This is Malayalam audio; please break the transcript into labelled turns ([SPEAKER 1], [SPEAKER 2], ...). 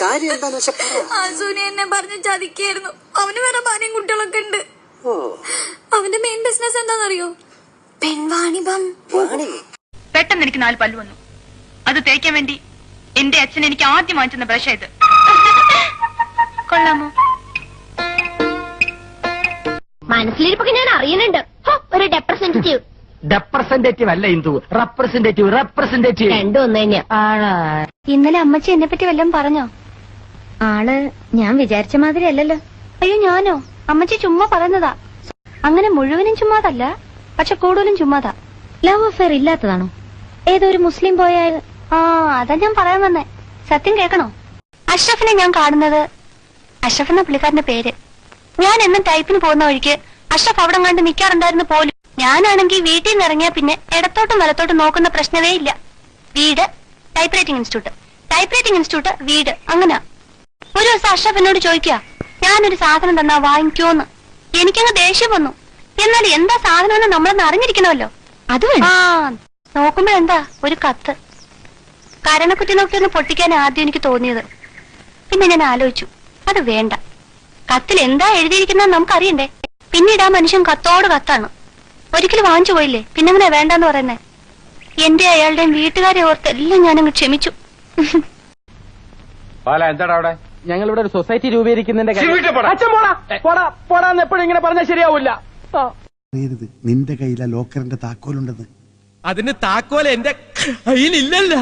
[SPEAKER 1] കാര്യം എന്താന്ന് വെച്ചാൽ
[SPEAKER 2] ആസൂനെ എന്നെ പറഞ്ഞ് ചതിക്കായിരുന്നു. അവന് വേറെ ഭാര്യയും കുട്ടികളൊക്കെ ഉണ്ട്. അവന്റെ മെയിൻ ബിസിനസ് എന്താണെന്നറിയോ? പെൺവാണിഭം.
[SPEAKER 3] പെട്ടെന്ന് എനിക്ക് 4 പല്ല് വന്നു. അത് തേക്കാൻ വേണ്ടി എന്റെ അച്ഛൻ എനിക്ക് ആദ്യം വാങ്ങിച്ചെന്ന ബ്രഷ് ഇത്. കൊള്ളാമോ?
[SPEAKER 4] മനസ്സിലിരിപ്പൊക്കെ ഞാൻ അറിയുന്നുണ്ട്. ഒരു
[SPEAKER 5] റെപ്രസെന്റേറ്റീവ് അല്ല ഇന്ദു, റെപ്രസെന്റേറ്റീവ്
[SPEAKER 4] രണ്ടും ഒന്ന് തന്നെയാ.
[SPEAKER 2] ഇന്നലെ അമ്മച്ചി എന്നെ പറ്റി വല്ലതും പറഞ്ഞോ?
[SPEAKER 4] ആള് ഞാൻ വിചാരിച്ച മാതിരി അല്ലല്ലോ.
[SPEAKER 2] അയ്യോ ഞാനോ? അമ്മച്ചി ചുമ്മാ പറയുന്നതാ. അങ്ങനെ മുഴുവനും ചുമ്മാതല്ല, പക്ഷെ കൂടുതലും ചുമ്മാതാ.
[SPEAKER 4] Love affair ഇല്ലാത്തതാണോ? ഏതൊരു മുസ്ലിം പോയാൽ?
[SPEAKER 2] അതാ ഞാൻ പറയാൻ വന്നേ. സത്യം കേൾക്കണോ? അഷ്റഫിനെ ഞാൻ കാണുന്നത്, അഷ്റഫ് എന്ന പുള്ളിക്കാരന്റെ പേര്. ഞാൻ എന്നും ടൈപ്പിന് പോകുന്ന വഴിക്ക് അഷ്റഫ് അവിടെ കണ്ട് നിൽക്കാറുണ്ടായിരുന്നു പോലും. ഞാനാണെങ്കിൽ വീട്ടിൽ നിന്ന് ഇറങ്ങിയാ പിന്നെ ഇടത്തോട്ടും വലത്തോട്ടും നോക്കുന്ന പ്രശ്നമേ ഇല്ല. വീട്, type writing institute, type writing institute, വീട്, അങ്ങനെ. ഒരു ദിവസം അഷ്റഫ് എന്നോട് ചോദിക്കുക, ഞാനൊരു സാധനം തന്നാ വാങ്ങിക്കോന്ന്. എനിക്കങ്ങ് ദേഷ്യം വന്നു. എന്നാൽ എന്താ സാധനം നമ്മളൊന്ന് അറിഞ്ഞിരിക്കണമല്ലോ.
[SPEAKER 4] അത്
[SPEAKER 2] നോക്കുമ്പോഴെന്താ ഒരു കത്ത്. കരണക്കുറ്റി നോക്കി ഒന്ന് പൊട്ടിക്കാൻ ആദ്യം എനിക്ക് തോന്നിയത്. പിന്നെ ഞാൻ ആലോചിച്ചു, അത് വേണ്ട. കത്തിൽ എന്താ എഴുതിയിരിക്കുന്നത് നമുക്കറിയണ്ടേ. പിന്നീട് ആ മനുഷ്യൻ കത്തോട് കത്താണ്. ഒരിക്കലും വാങ്ങിച്ചു പോയില്ലേ, പിന്നെങ്ങനെ വേണ്ടെന്ന് പറയുന്നേ. എന്റെ അയാളുടെയും വീട്ടുകാരെ ഓർത്ത് എല്ലാം ഞാനങ്ങ് ക്ഷമിച്ചു.
[SPEAKER 5] എന്താടാ അവിടെ? ഞങ്ങളിവിടെ ഒരു സൊസൈറ്റി രൂപീകരിക്കുന്നതിന്റെ എപ്പോഴും ഇങ്ങനെ പറഞ്ഞാൽ ശരിയാവൂല.
[SPEAKER 6] നിന്റെ കയ്യിലെ ലോക്കറിന്റെ താക്കോലുണ്ടെന്ന്.
[SPEAKER 7] അതിന് താക്കോൽ എന്റെ കയ്യിലില്ലല്ല.